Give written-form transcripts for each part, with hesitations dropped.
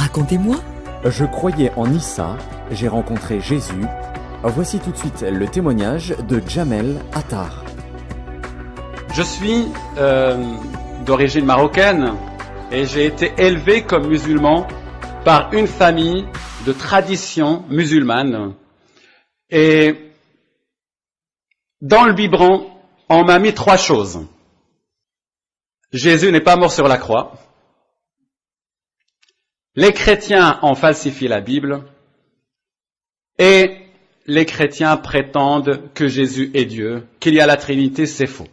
Racontez-moi. Je croyais en Issa, j'ai rencontré Jésus. Voici tout de suite le témoignage de Jamel Attar. Je suis d'origine marocaine et j'ai été élevé comme musulman par une famille de tradition musulmane. Et dans le biberon, on m'a mis 3 choses. Jésus n'est pas mort sur la croix. Les chrétiens ont falsifié la Bible. Et les chrétiens prétendent que Jésus est Dieu, qu'il y a la Trinité, c'est faux.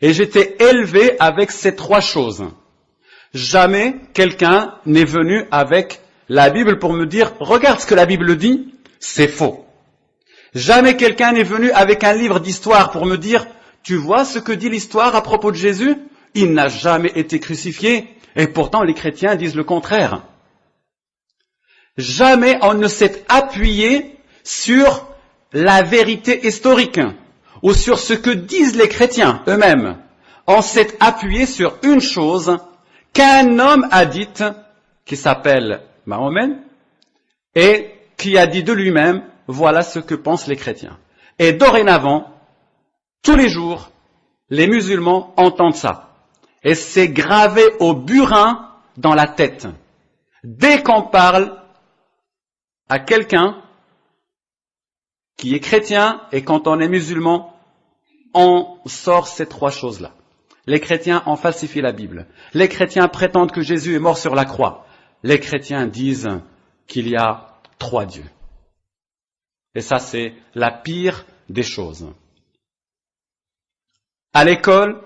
Et j'étais élevé avec ces 3 choses. Jamais quelqu'un n'est venu avec la Bible pour me dire « Regarde ce que la Bible dit, c'est faux ». Jamais quelqu'un n'est venu avec un livre d'histoire pour me dire « Tu vois ce que dit l'histoire à propos de Jésus ? Il n'a jamais été crucifié et pourtant les chrétiens disent le contraire ». Jamais on ne s'est appuyé sur la vérité historique ou sur ce que disent les chrétiens eux-mêmes. On s'est appuyé sur une chose qu'un homme a dite, qui s'appelle Mahomet, et qui a dit de lui-même, voilà ce que pensent les chrétiens. Et dorénavant, tous les jours, les musulmans entendent ça. Et c'est gravé au burin dans la tête. Dès qu'on parle à quelqu'un qui est chrétien et quand on est musulman, on sort ces 3 choses-là. Les chrétiens ont falsifié la Bible. Les chrétiens prétendent que Jésus est mort sur la croix. Les chrétiens disent qu'il y a 3 dieux. Et ça, c'est la pire des choses. À l'école,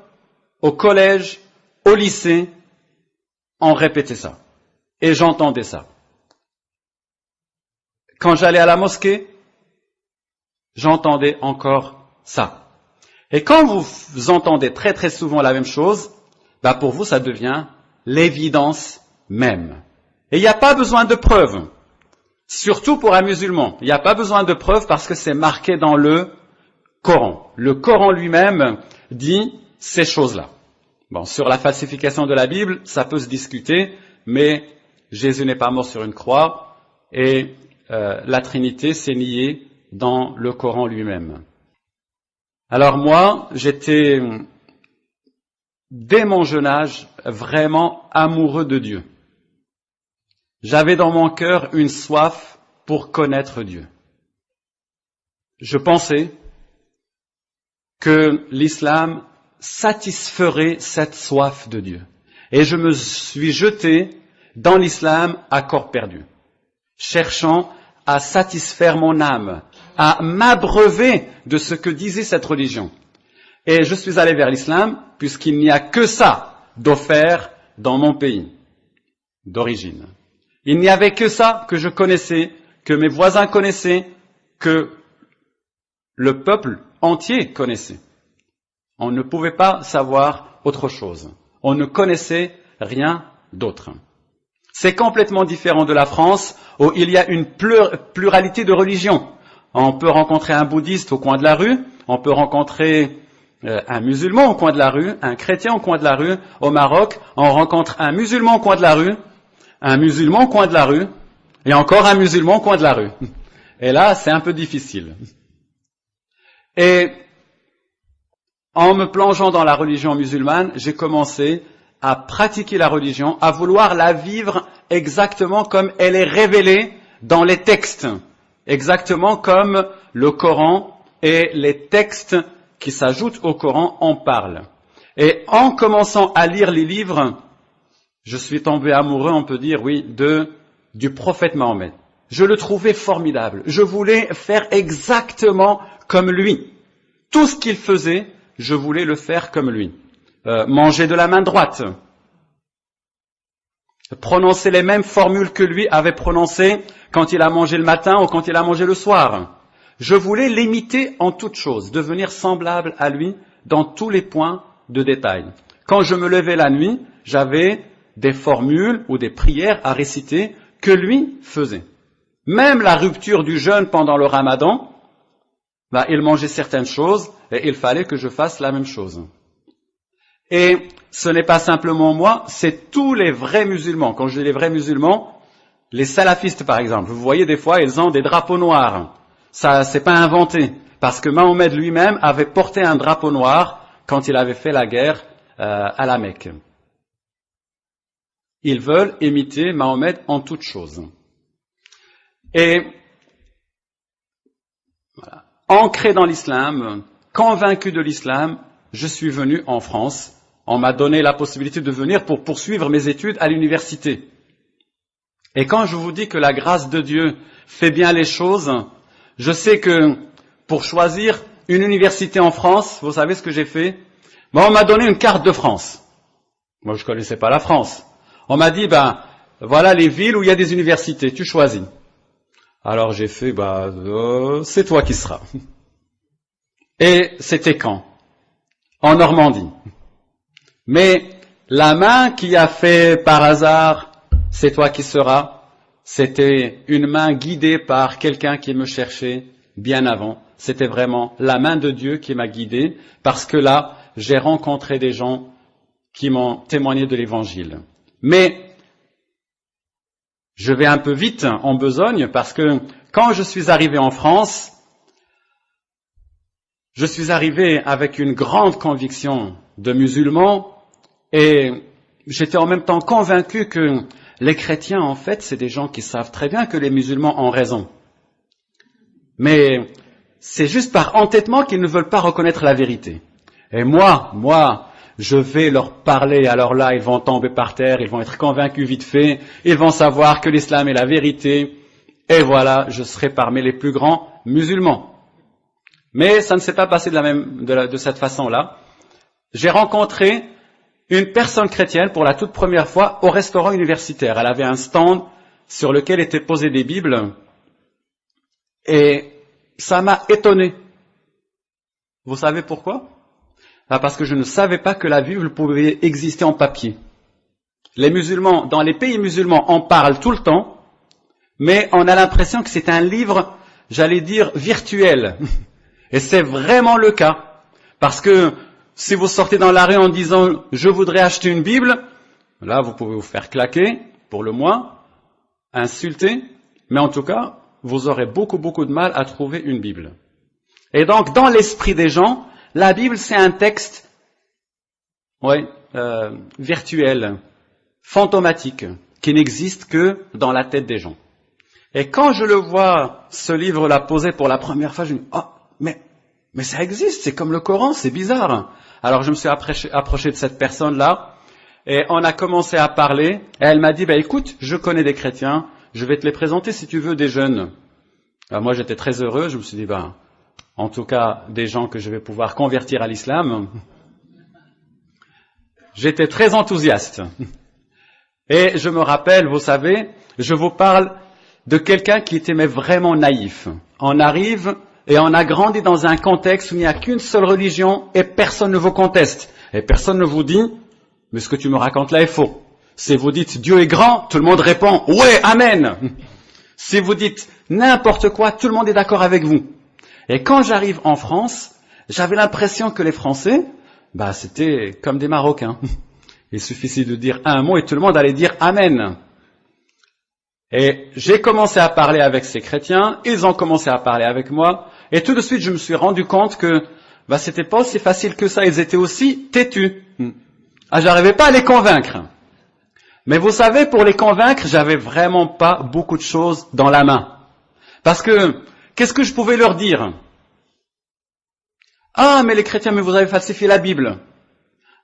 au collège, au lycée, on répétait ça. Et j'entendais ça. Quand j'allais à la mosquée, j'entendais encore ça. Et quand vous entendez très très souvent la même chose, pour vous ça devient l'évidence même. Et il n'y a pas besoin de preuves. Surtout pour un musulman. Il n'y a pas besoin de preuves parce que c'est marqué dans le Coran. Le Coran lui-même dit ces choses-là. Bon, sur la falsification de la Bible, ça peut se discuter, mais Jésus n'est pas mort sur une croix et la Trinité s'est niée dans le Coran lui-même. Alors moi, j'étais, dès mon jeune âge, vraiment amoureux de Dieu. J'avais dans mon cœur une soif pour connaître Dieu. Je pensais que l'islam satisferait cette soif de Dieu. Et je me suis jeté dans l'islam à corps perdu, cherchant à satisfaire mon âme, à m'abreuver de ce que disait cette religion. Et je suis allé vers l'islam, puisqu'il n'y a que ça d'offert dans mon pays d'origine. Il n'y avait que ça que je connaissais, que mes voisins connaissaient, que le peuple entier connaissait. On ne pouvait pas savoir autre chose. On ne connaissait rien d'autre. C'est complètement différent de la France, où il y a une pluralité de religions. On peut rencontrer un bouddhiste au coin de la rue, on peut rencontrer un musulman au coin de la rue, un chrétien au coin de la rue. Au Maroc, on rencontre un musulman au coin de la rue, un musulman au coin de la rue, et encore un musulman au coin de la rue. Et là, c'est un peu difficile. Et en me plongeant dans la religion musulmane, j'ai commencé à pratiquer la religion, à vouloir la vivre exactement comme elle est révélée dans les textes, exactement comme le Coran et les textes qui s'ajoutent au Coran en parlent. Et en commençant à lire les livres, je suis tombé amoureux, on peut dire, oui, du prophète Mahomet. Je le trouvais formidable. Je voulais faire exactement comme lui. Tout ce qu'il faisait, je voulais le faire comme lui. Manger de la main droite, prononcer les mêmes formules que lui avait prononcées quand il a mangé le matin ou quand il a mangé le soir. Je voulais l'imiter en toutes choses, devenir semblable à lui dans tous les points de détail. Quand je me levais la nuit, j'avais des formules ou des prières à réciter que lui faisait. Même la rupture du jeûne pendant le Ramadan, il mangeait certaines choses et il fallait que je fasse la même chose. Et ce n'est pas simplement moi, c'est tous les vrais musulmans. Quand je dis les vrais musulmans, les salafistes par exemple, vous voyez des fois, ils ont des drapeaux noirs. Ça, c'est pas inventé, parce que Mahomet lui-même avait porté un drapeau noir quand il avait fait la guerre à la Mecque. Ils veulent imiter Mahomet en toutes choses. Et voilà, ancré dans l'islam, convaincu de l'islam, je suis venu en France. On m'a donné la possibilité de venir pour poursuivre mes études à l'université. Et quand je vous dis que la grâce de Dieu fait bien les choses, je sais que pour choisir une université en France, vous savez ce que j'ai fait? On m'a donné une carte de France. Moi, je connaissais pas la France. On m'a dit, voilà les villes où il y a des universités, tu choisis. Alors j'ai fait, c'est toi qui seras. Et c'était quand? En Normandie. Mais la main qui a fait par hasard, c'est toi qui seras, c'était une main guidée par quelqu'un qui me cherchait bien avant. C'était vraiment la main de Dieu qui m'a guidé, parce que là, j'ai rencontré des gens qui m'ont témoigné de l'évangile. Mais je vais un peu vite en besogne, parce que quand je suis arrivé en France, je suis arrivé avec une grande conviction de musulman, et j'étais en même temps convaincu que les chrétiens, en fait, c'est des gens qui savent très bien que les musulmans ont raison. Mais c'est juste par entêtement qu'ils ne veulent pas reconnaître la vérité. Et moi, je vais leur parler, alors là, ils vont tomber par terre, ils vont être convaincus vite fait, ils vont savoir que l'islam est la vérité, et voilà, je serai parmi les plus grands musulmans. Mais ça ne s'est pas passé de cette façon-là. J'ai rencontré une personne chrétienne pour la toute première fois au restaurant universitaire. Elle avait un stand sur lequel étaient posées des Bibles, et ça m'a étonné. Vous savez pourquoi? Parce que je ne savais pas que la Bible pouvait exister en papier. Les musulmans, dans les pays musulmans, en parlent tout le temps, mais on a l'impression que c'est un livre, j'allais dire, virtuel. Et c'est vraiment le cas. Parce que si vous sortez dans la rue en disant « je voudrais acheter une Bible », là vous pouvez vous faire claquer, pour le moins, insulter, mais en tout cas, vous aurez beaucoup de mal à trouver une Bible. Et donc, dans l'esprit des gens, la Bible c'est un texte virtuel, fantomatique, qui n'existe que dans la tête des gens. Et quand je le vois, ce livre-là posé pour la première fois, je me dis « oh, mais ça existe, c'est comme le Coran, c'est bizarre ». Alors je me suis approché de cette personne-là, et on a commencé à parler, et elle m'a dit, écoute, je connais des chrétiens, je vais te les présenter si tu veux, des jeunes. Alors moi j'étais très heureux, je me suis dit, en tout cas, des gens que je vais pouvoir convertir à l'islam. J'étais très enthousiaste. Et je me rappelle, vous savez, je vous parle de quelqu'un qui était vraiment naïf. On arrive et on a grandi dans un contexte où il n'y a qu'une seule religion et personne ne vous conteste. Et personne ne vous dit, mais ce que tu me racontes là est faux. Si vous dites Dieu est grand, tout le monde répond, ouais, amen. Si vous dites n'importe quoi, tout le monde est d'accord avec vous. Et quand j'arrive en France, j'avais l'impression que les Français, c'était comme des Marocains. Il suffisait de dire un mot et tout le monde allait dire amen. Et j'ai commencé à parler avec ces chrétiens, ils ont commencé à parler avec moi, et tout de suite je me suis rendu compte que c'était pas aussi facile que ça, ils étaient aussi têtus. J'arrivais pas à les convaincre. Mais vous savez, pour les convaincre, j'avais vraiment pas beaucoup de choses dans la main. Parce que, qu'est-ce que je pouvais leur dire? Ah, mais les chrétiens, mais vous avez falsifié la Bible.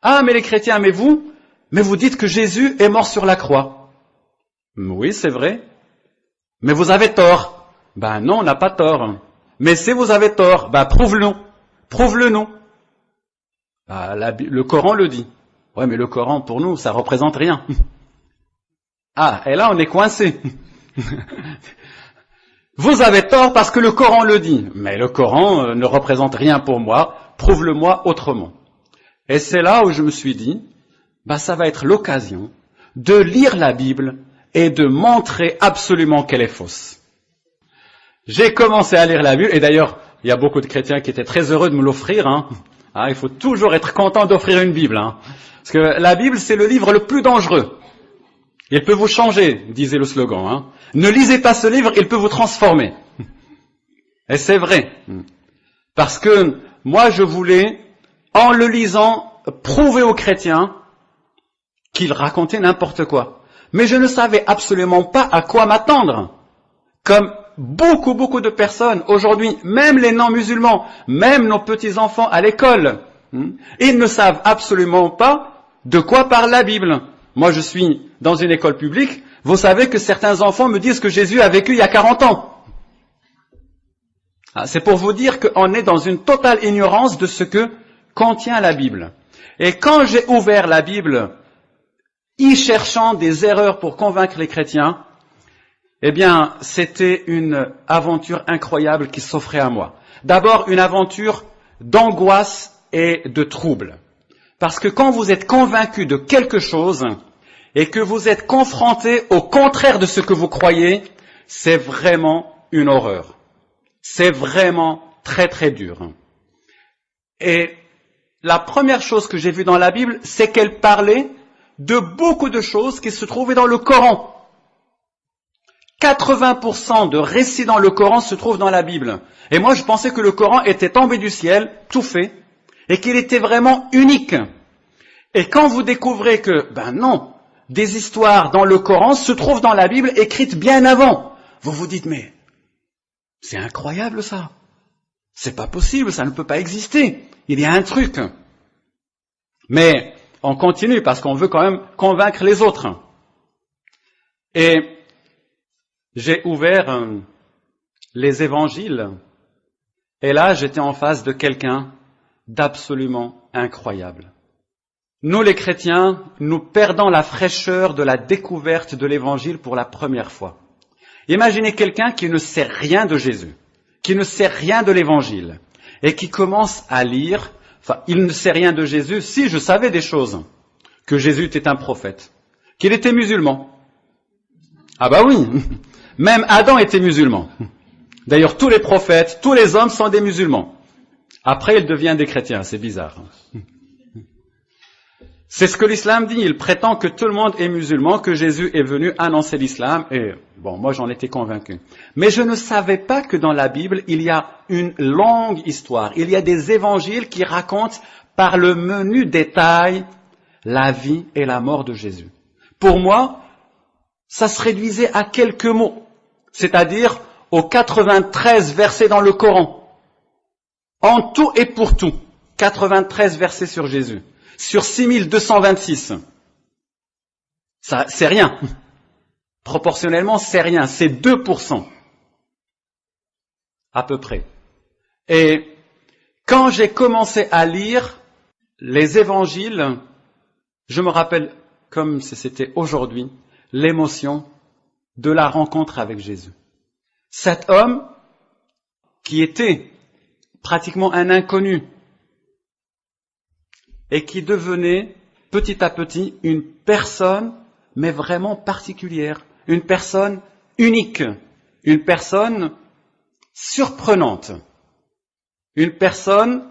Ah, mais les chrétiens, mais vous dites que Jésus est mort sur la croix. Oui, c'est vrai. Mais vous avez tort. Non, on n'a pas tort. Mais si vous avez tort, prouve-le. Prouve-le-nous. Le Coran le dit. Ouais, mais le Coran, pour nous, ça représente rien. Ah, et là, on est coincé. Vous avez tort parce que le Coran le dit. Mais le Coran ne représente rien pour moi. Prouve-le-moi autrement. Et c'est là où je me suis dit, ça va être l'occasion de lire la Bible et de montrer absolument qu'elle est fausse. J'ai commencé à lire la Bible, et d'ailleurs, il y a beaucoup de chrétiens qui étaient très heureux de me l'offrir, Ah, il faut toujours être content d'offrir une Bible. Hein. Parce que la Bible, c'est le livre le plus dangereux. Il peut vous changer, disait le slogan. Hein. Ne lisez pas ce livre, il peut vous transformer. Et c'est vrai. Parce que moi, je voulais, en le lisant, prouver aux chrétiens qu'ils racontaient n'importe quoi. Mais je ne savais absolument pas à quoi m'attendre. Comme beaucoup de personnes aujourd'hui, même les non-musulmans, même nos petits-enfants à l'école, ils ne savent absolument pas de quoi parle la Bible. Moi, je suis dans une école publique. Vous savez que certains enfants me disent que Jésus a vécu il y a 40 ans. C'est pour vous dire qu'on est dans une totale ignorance de ce que contient la Bible. Et quand j'ai ouvert la Bible, y cherchant des erreurs pour convaincre les chrétiens, eh bien, c'était une aventure incroyable qui s'offrait à moi. D'abord, une aventure d'angoisse et de trouble. Parce que quand vous êtes convaincu de quelque chose et que vous êtes confronté au contraire de ce que vous croyez, c'est vraiment une horreur. C'est vraiment très dur. Et la première chose que j'ai vue dans la Bible, c'est qu'elle parlait de beaucoup de choses qui se trouvaient dans le Coran. 80% de récits dans le Coran se trouvent dans la Bible. Et moi, je pensais que le Coran était tombé du ciel, tout fait, et qu'il était vraiment unique. Et quand vous découvrez que, non, des histoires dans le Coran se trouvent dans la Bible écrites bien avant, vous vous dites, mais c'est incroyable ça. C'est pas possible, ça ne peut pas exister. Il y a un truc. Mais on continue parce qu'on veut quand même convaincre les autres. Et j'ai ouvert les évangiles et là j'étais en face de quelqu'un d'absolument incroyable. Nous les chrétiens, nous perdons la fraîcheur de la découverte de l'évangile pour la première fois. Imaginez quelqu'un qui ne sait rien de Jésus, qui ne sait rien de l'évangile et qui commence à lire, il ne sait rien de Jésus, si je savais des choses, que Jésus était un prophète, qu'il était musulman. Ah bah oui, même Adam était musulman. D'ailleurs, tous les prophètes, tous les hommes sont des musulmans. Après, ils deviennent des chrétiens, c'est bizarre. C'est ce que l'islam dit, il prétend que tout le monde est musulman, que Jésus est venu annoncer l'islam, et moi j'en étais convaincu. Mais je ne savais pas que dans la Bible, il y a une longue histoire, il y a des évangiles qui racontent par le menu détail la vie et la mort de Jésus. Pour moi, ça se réduisait à quelques mots, c'est-à-dire aux 93 versets dans le Coran. En tout et pour tout, 93 versets sur Jésus. Sur 6226. Ça, c'est rien. Proportionnellement, c'est rien. C'est 2%. À peu près. Et quand j'ai commencé à lire les évangiles, je me rappelle, comme si c'était aujourd'hui, l'émotion de la rencontre avec Jésus. Cet homme, qui était pratiquement un inconnu, et qui devenait petit à petit une personne, mais vraiment particulière, une personne unique, une personne surprenante, une personne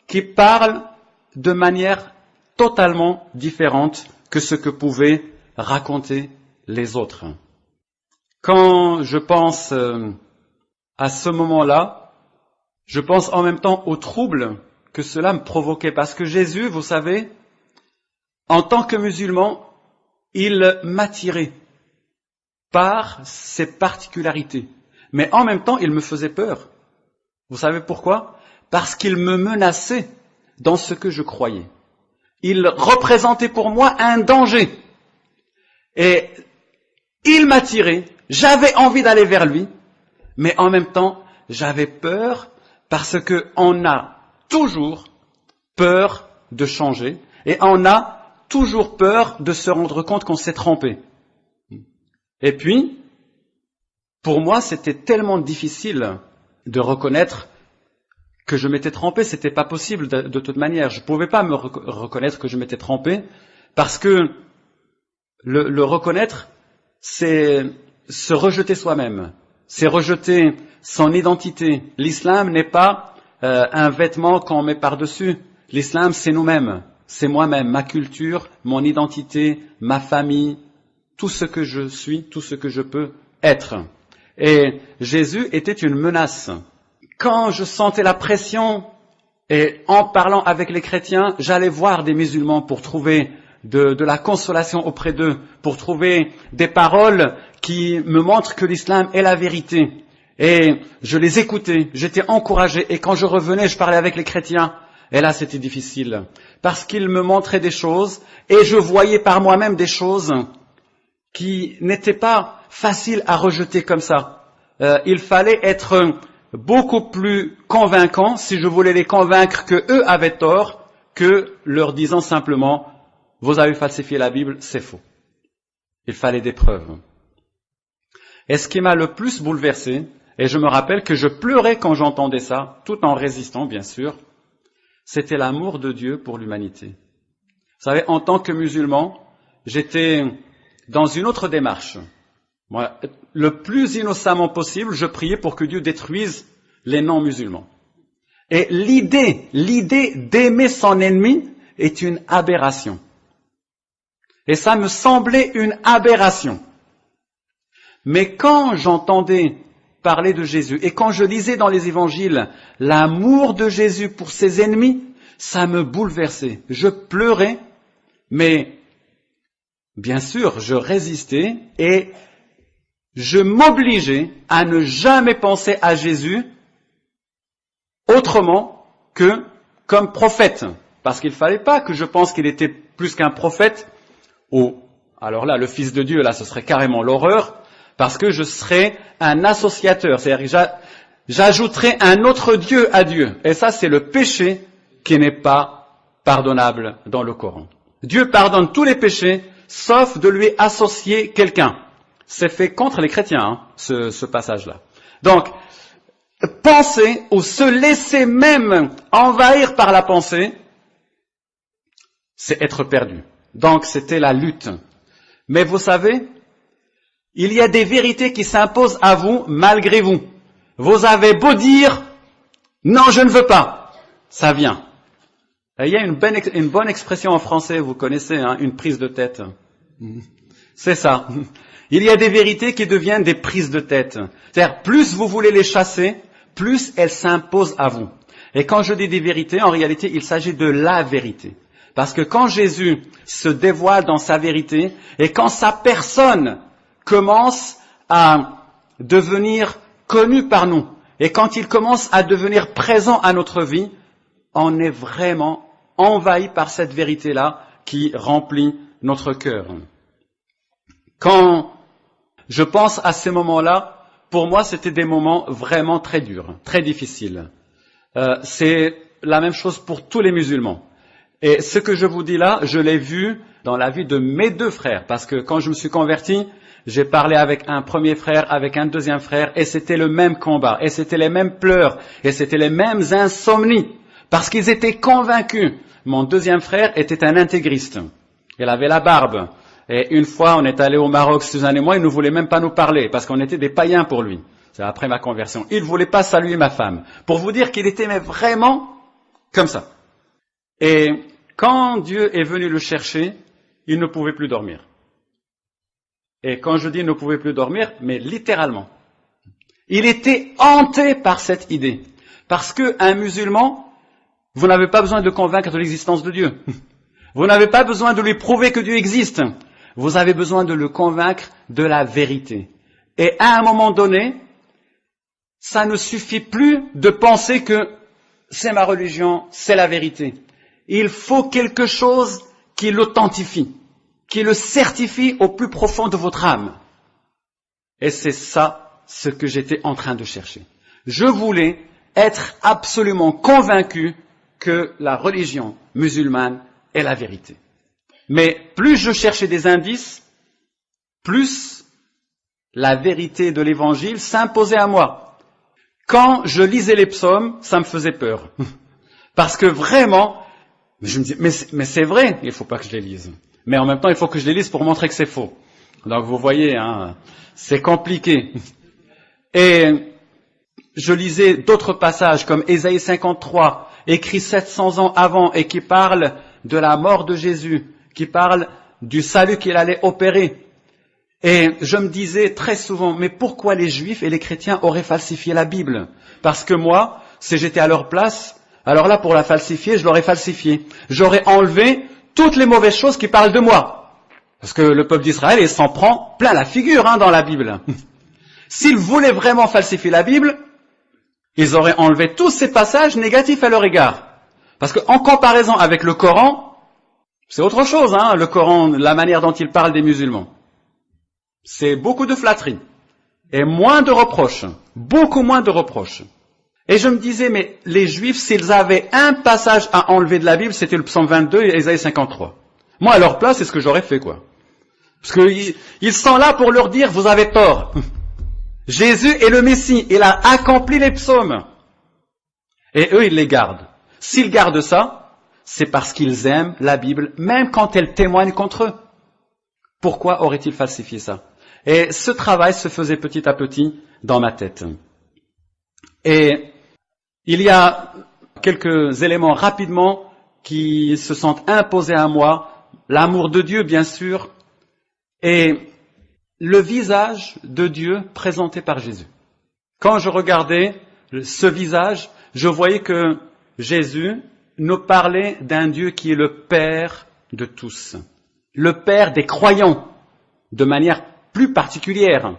qui parle de manière totalement différente que ce que pouvaient raconter les autres. Quand je pense à ce moment-là, je pense en même temps au trouble que cela me provoquait, parce que Jésus, vous savez, en tant que musulman, il m'attirait par ses particularités, mais en même temps, il me faisait peur. Vous savez pourquoi? Parce qu'il me menaçait dans ce que je croyais. Il représentait pour moi un danger. Et il m'attirait, j'avais envie d'aller vers lui, mais en même temps, j'avais peur parce qu'on a toujours peur de changer et on a toujours peur de se rendre compte qu'on s'est trompé. Et puis, pour moi, c'était tellement difficile de reconnaître que je m'étais trompé, c'était pas possible de toute manière. Je pouvais pas me reconnaître que je m'étais trompé parce que le reconnaître, c'est se rejeter soi-même, c'est rejeter son identité. L'islam n'est pas un vêtement qu'on met par-dessus, L'islam, c'est nous-mêmes, c'est moi-même, ma culture, mon identité, ma famille, tout ce que je suis, tout ce que je peux être. Et Jésus était une menace. Quand je sentais la pression, et en parlant avec les chrétiens, j'allais voir des musulmans pour trouver de la consolation auprès d'eux, pour trouver des paroles qui me montrent que l'islam est la vérité. Et je les écoutais, j'étais encouragé, et quand je revenais, je parlais avec les chrétiens, et là c'était difficile, parce qu'ils me montraient des choses, et je voyais par moi-même des choses qui n'étaient pas faciles à rejeter comme ça. Il fallait être beaucoup plus convaincant si je voulais les convaincre que eux avaient tort, que leur disant simplement « Vous avez falsifié la Bible, c'est faux ». Il fallait des preuves. Et ce qui m'a le plus bouleversé, et je me rappelle que je pleurais quand j'entendais ça, tout en résistant bien sûr, c'était l'amour de Dieu pour l'humanité. Vous savez, en tant que musulman, j'étais dans une autre démarche. Moi, le plus innocemment possible, je priais pour que Dieu détruise les non-musulmans. Et l'idée d'aimer son ennemi est une aberration. Et ça me semblait une aberration. Mais quand j'entendais parler de Jésus et quand je lisais dans les évangiles l'amour de Jésus pour ses ennemis, ça me bouleversait. Je pleurais, mais bien sûr, je résistais et je m'obligeais à ne jamais penser à Jésus autrement que comme prophète. Parce qu'il ne fallait pas que je pense qu'il était plus qu'un prophète, ou, alors là, le Fils de Dieu, là, ce serait carrément l'horreur, parce que je serais un associateur, c'est-à-dire que j'ajouterais un autre Dieu à Dieu. Et ça, c'est le péché qui n'est pas pardonnable dans le Coran. Dieu pardonne tous les péchés, sauf de lui associer quelqu'un. C'est fait contre les chrétiens, ce passage-là. Donc, penser ou se laisser même envahir par la pensée, c'est être perdu. Donc, c'était la lutte. Mais vous savez, il y a des vérités qui s'imposent à vous malgré vous. Vous avez beau dire « Non, je ne veux pas », ça vient. Il y a une bonne expression en français, vous connaissez, une prise de tête. C'est ça. Il y a des vérités qui deviennent des prises de tête. C'est-à-dire, plus vous voulez les chasser, plus elles s'imposent à vous. Et quand je dis des vérités, en réalité, il s'agit de la vérité. Parce que quand Jésus se dévoile dans sa vérité, et quand sa personne commence à devenir connue par nous, et quand il commence à devenir présent à notre vie, on est vraiment envahi par cette vérité-là qui remplit notre cœur. Quand je pense à ces moments-là, pour moi, c'était des moments vraiment très durs, très difficiles. C'est la même chose pour tous les musulmans. Et ce que je vous dis là, je l'ai vu dans la vie de mes deux frères, parce que quand je me suis converti, j'ai parlé avec un premier frère, avec un deuxième frère, et c'était le même combat, et c'était les mêmes pleurs, et c'était les mêmes insomnies, parce qu'ils étaient convaincus. Mon deuxième frère était un intégriste. Il avait la barbe. Et une fois, on est allé au Maroc, Suzanne et moi, il ne voulait même pas nous parler, parce qu'on était des païens pour lui. C'est après ma conversion. Il ne voulait pas saluer ma femme. Pour vous dire qu'il était mais vraiment comme ça. Et quand Dieu est venu le chercher, il ne pouvait plus dormir. Et quand je dis il ne pouvait plus dormir, mais littéralement. Il était hanté par cette idée. Parce qu'un musulman, vous n'avez pas besoin de convaincre de l'existence de Dieu. Vous n'avez pas besoin de lui prouver que Dieu existe. Vous avez besoin de le convaincre de la vérité. Et à un moment donné, ça ne suffit plus de penser que c'est ma religion, c'est la vérité. Il faut quelque chose qui l'authentifie, qui le certifie au plus profond de votre âme. Et c'est ça ce que j'étais en train de chercher. Je voulais être absolument convaincu que la religion musulmane est la vérité. Mais plus je cherchais des indices, plus la vérité de l'évangile s'imposait à moi. Quand je lisais les psaumes, ça me faisait peur. Parce que vraiment, je me dis, mais c'est vrai, il ne faut pas que je les lise. Mais en même temps, il faut que je les lise pour montrer que c'est faux. Donc vous voyez, c'est compliqué. Et je lisais d'autres passages comme Ésaïe 53, écrit 700 ans avant et qui parle de la mort de Jésus, qui parle du salut qu'il allait opérer. Et je me disais très souvent, mais pourquoi les Juifs et les chrétiens auraient falsifié la Bible? Parce que moi, si j'étais à leur place, alors là, pour la falsifier, je l'aurais falsifiée. J'aurais enlevé toutes les mauvaises choses qui parlent de moi. Parce que le peuple d'Israël, il s'en prend plein la figure dans la Bible. S'ils voulaient vraiment falsifier la Bible, ils auraient enlevé tous ces passages négatifs à leur égard. Parce qu'en comparaison avec le Coran, c'est autre chose, le Coran, la manière dont il parle des musulmans. C'est beaucoup de flatterie et moins de reproches, beaucoup moins de reproches. Et je me disais, mais les Juifs, s'ils avaient un passage à enlever de la Bible, c'était le psaume 22 et Ésaïe 53. Moi, à leur place, c'est ce que j'aurais fait, quoi. Parce qu'ils sont là pour leur dire, vous avez tort. Jésus est le Messie, il a accompli les psaumes. Et eux, ils les gardent. S'ils gardent ça, c'est parce qu'ils aiment la Bible, même quand elle témoigne contre eux. Pourquoi aurait-il falsifié ça? Et ce travail se faisait petit à petit dans ma tête. Et il y a quelques éléments rapidement qui se sont imposés à moi. L'amour de Dieu, bien sûr, et le visage de Dieu présenté par Jésus. Quand je regardais ce visage, je voyais que Jésus nous parlait d'un Dieu qui est le Père de tous, le Père des croyants, de manière plus particulière.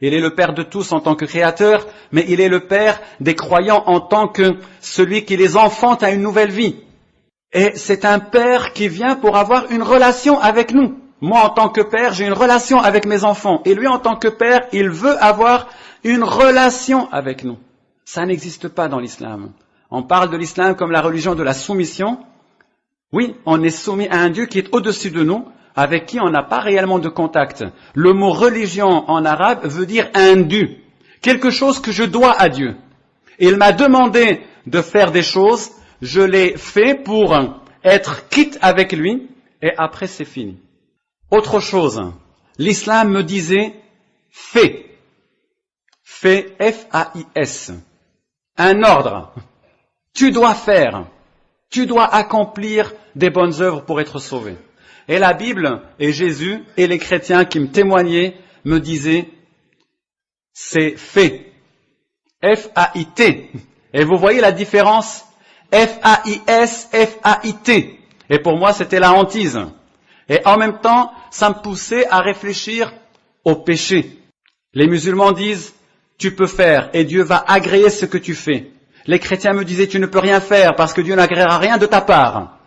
Il est le Père de tous en tant que créateur, mais il est le Père des croyants en tant que celui qui les enfante à une nouvelle vie. Et c'est un Père qui vient pour avoir une relation avec nous. Moi, en tant que Père, j'ai une relation avec mes enfants. Et lui, en tant que Père, il veut avoir une relation avec nous. Ça n'existe pas dans l'islam. On parle de l'islam comme la religion de la soumission. Oui, on est soumis à un Dieu qui est au-dessus de nous, avec qui on n'a pas réellement de contact. Le mot religion en arabe veut dire un dû, quelque chose que je dois à Dieu. Et il m'a demandé de faire des choses, je l'ai fait pour être quitte avec lui, et après c'est fini. Autre chose, l'islam me disait fais, F-A-I-S, un ordre. Tu dois faire, tu dois accomplir des bonnes œuvres pour être sauvé. Et la Bible et Jésus et les chrétiens qui me témoignaient me disaient c'est fait, F-A-I-T. Et vous voyez la différence, F-A-I-S, F-A-I-T. Et pour moi c'était la hantise. Et en même temps, ça me poussait à réfléchir au péché. Les musulmans disent, tu peux faire et Dieu va agréer ce que tu fais. Les chrétiens me disaient, tu ne peux rien faire parce que Dieu n'agréera rien de ta part.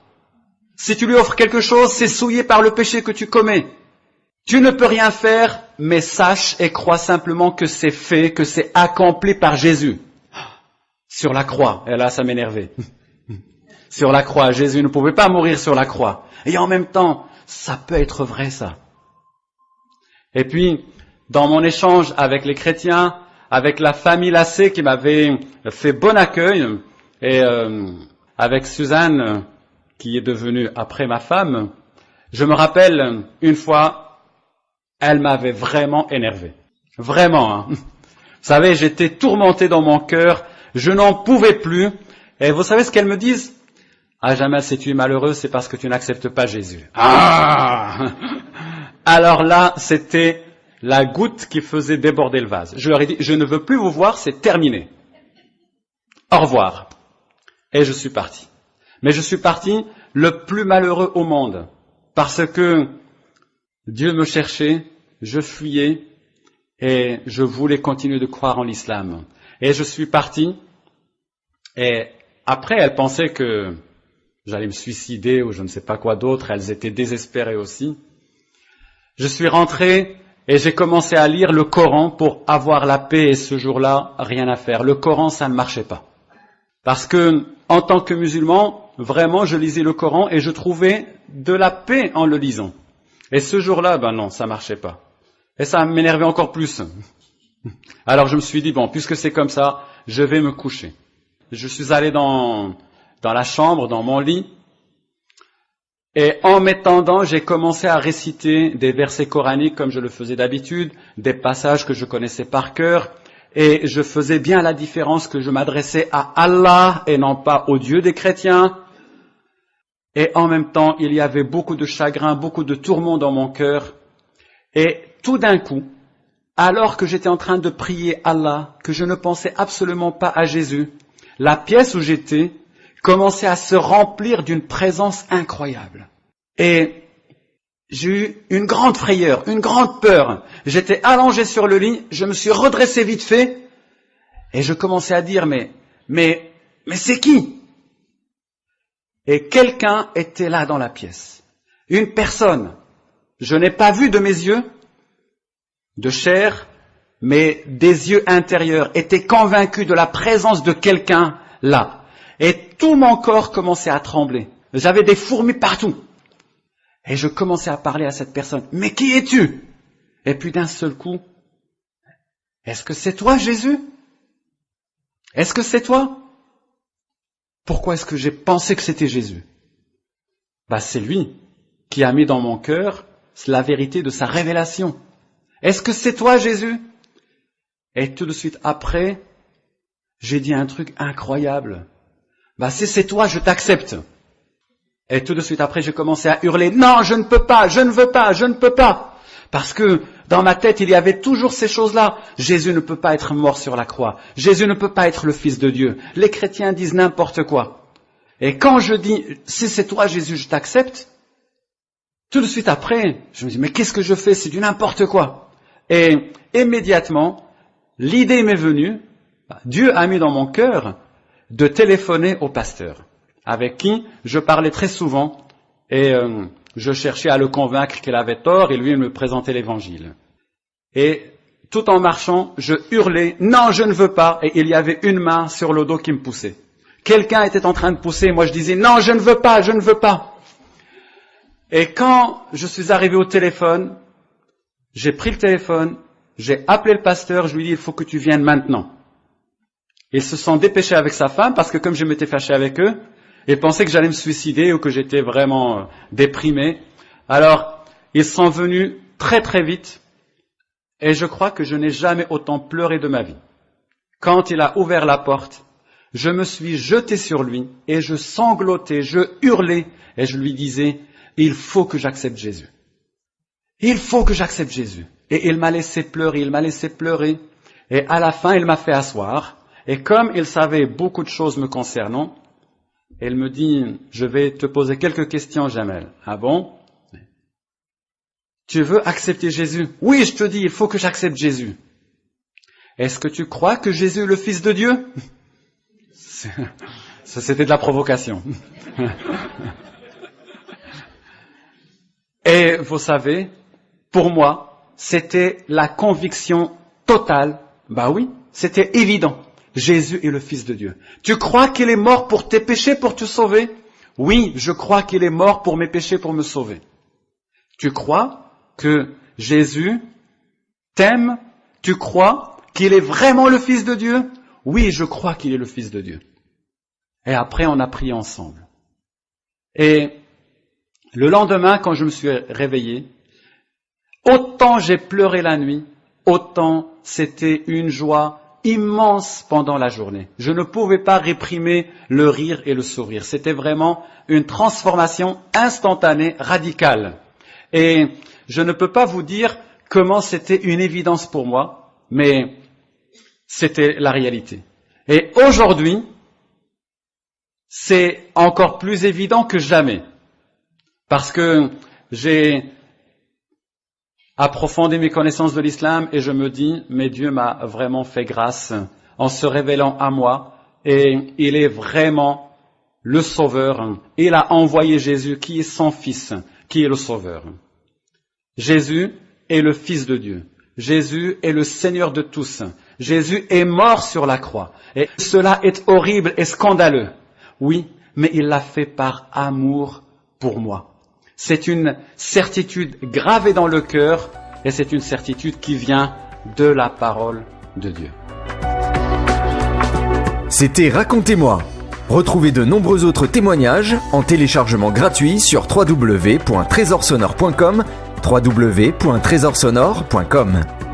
Si tu lui offres quelque chose, c'est souillé par le péché que tu commets. Tu ne peux rien faire, mais sache et crois simplement que c'est fait, que c'est accompli par Jésus. Sur la croix, et là ça m'énervait. Sur la croix, Jésus ne pouvait pas mourir sur la croix. Et en même temps, ça peut être vrai ça. Et puis, dans mon échange avec les chrétiens, avec la famille Lassé qui m'avait fait bon accueil, et avec Suzanne, qui est devenue après ma femme, je me rappelle une fois, elle m'avait vraiment énervé. Vraiment. Vous savez, j'étais tourmenté dans mon cœur, je n'en pouvais plus. Et vous savez ce qu'elles me disent? Ah, Jamel, si tu es malheureux, c'est parce que tu n'acceptes pas Jésus. Ah! Alors là, c'était la goutte qui faisait déborder le vase. Je leur ai dit, je ne veux plus vous voir, c'est terminé. Au revoir. Et je suis parti. Mais je suis parti le plus malheureux au monde. Parce que Dieu me cherchait, je fuyais, et je voulais continuer de croire en l'islam. Et je suis parti, et après, elles pensaient que j'allais me suicider ou je ne sais pas quoi d'autre, elles étaient désespérées aussi. Je suis rentré et j'ai commencé à lire le Coran pour avoir la paix et ce jour-là, rien à faire. Le Coran, ça ne marchait pas. Parce que, en tant que musulman, vraiment, je lisais le Coran et je trouvais de la paix en le lisant. Et ce jour-là, non, ça marchait pas. Et ça m'énervait encore plus. Alors je me suis dit, bon, puisque c'est comme ça, je vais me coucher. Je suis allé dans la chambre, dans mon lit, et en m'étendant, j'ai commencé à réciter des versets coraniques comme je le faisais d'habitude, des passages que je connaissais par cœur, et je faisais bien la différence que je m'adressais à Allah et non pas au Dieu des chrétiens. Et en même temps, il y avait beaucoup de chagrin, beaucoup de tourments dans mon cœur. Et tout d'un coup, alors que j'étais en train de prier Allah, que je ne pensais absolument pas à Jésus, la pièce où j'étais commençait à se remplir d'une présence incroyable. Et j'ai eu une grande frayeur, une grande peur. J'étais allongé sur le lit, je me suis redressé vite fait, et je commençais à dire, mais c'est qui? Et quelqu'un était là dans la pièce. Une personne. Je n'ai pas vu de mes yeux, de chair, mais des yeux intérieurs, était convaincu de la présence de quelqu'un là. Et tout mon corps commençait à trembler. J'avais des fourmis partout. Et je commençais à parler à cette personne. Mais qui es-tu? Et puis d'un seul coup, est-ce que c'est toi, Jésus? Est-ce que c'est toi? Pourquoi est-ce que j'ai pensé que c'était Jésus? C'est lui qui a mis dans mon cœur la vérité de sa révélation. Est-ce que c'est toi, Jésus? Et tout de suite après, j'ai dit un truc incroyable. Si c'est toi, je t'accepte. Et tout de suite après, j'ai commencé à hurler, non, je ne peux pas, je ne veux pas, je ne peux pas. Parce que dans ma tête, il y avait toujours ces choses-là. Jésus ne peut pas être mort sur la croix. Jésus ne peut pas être le Fils de Dieu. Les chrétiens disent n'importe quoi. Et quand je dis, si c'est toi, Jésus, je t'accepte, tout de suite après, je me dis, mais qu'est-ce que je fais? C'est du n'importe quoi. Et immédiatement, l'idée m'est venue, Dieu a mis dans mon cœur de téléphoner au pasteur, avec qui je parlais très souvent, et je cherchais à le convaincre qu'il avait tort, et lui me présentait l'évangile. Et tout en marchant, je hurlais, non, je ne veux pas, et il y avait une main sur le dos qui me poussait. Quelqu'un était en train de pousser, moi je disais, non, je ne veux pas, je ne veux pas. Et quand je suis arrivé au téléphone, j'ai pris le téléphone, j'ai appelé le pasteur, je lui ai dit, il faut que tu viennes maintenant. Ils se sont dépêchés avec sa femme, parce que comme je m'étais fâché avec eux, ils pensaient que j'allais me suicider ou que j'étais vraiment déprimé. Alors, ils sont venus très très vite, et je crois que je n'ai jamais autant pleuré de ma vie. Quand il a ouvert la porte, je me suis jeté sur lui, et je sanglotais, je hurlais, et je lui disais, il faut que j'accepte Jésus. Il faut que j'accepte Jésus. Et il m'a laissé pleurer, et à la fin, il m'a fait asseoir, et comme il savait beaucoup de choses me concernant, il me dit, je vais te poser quelques questions, Jamel. Ah bon? Tu veux accepter Jésus? Oui, je te dis, il faut que j'accepte Jésus. Est-ce que tu crois que Jésus est le Fils de Dieu? Ça, c'était de la provocation. Et vous savez, pour moi, c'était la conviction totale. Oui, c'était évident. Jésus est le Fils de Dieu. Tu crois qu'il est mort pour tes péchés, pour te sauver? Oui, je crois qu'il est mort pour mes péchés, pour me sauver. Tu crois que Jésus t'aime? Tu crois qu'il est vraiment le Fils de Dieu? Oui, je crois qu'il est le Fils de Dieu. Et après, on a prié ensemble. Et le lendemain, quand je me suis réveillé, autant j'ai pleuré la nuit, autant c'était une joie immense pendant la journée. Je ne pouvais pas réprimer le rire et le sourire. C'était vraiment une transformation instantanée, radicale. Et je ne peux pas vous dire comment c'était une évidence pour moi, mais c'était la réalité. Et aujourd'hui, c'est encore plus évident que jamais. Parce que j'ai approfondi mes connaissances de l'islam et je me dis, mais Dieu m'a vraiment fait grâce en se révélant à moi et il est vraiment le Sauveur. Il a envoyé Jésus qui est son Fils, qui est le Sauveur. Jésus est le Fils de Dieu. Jésus est le Seigneur de tous. Jésus est mort sur la croix. Et cela est horrible et scandaleux. Oui, mais il l'a fait par amour pour moi. C'est une certitude gravée dans le cœur et c'est une certitude qui vient de la parole de Dieu. C'était Racontez-moi. Retrouvez de nombreux autres témoignages en téléchargement gratuit sur www.trésorsonore.com, www.trésorsonore.com.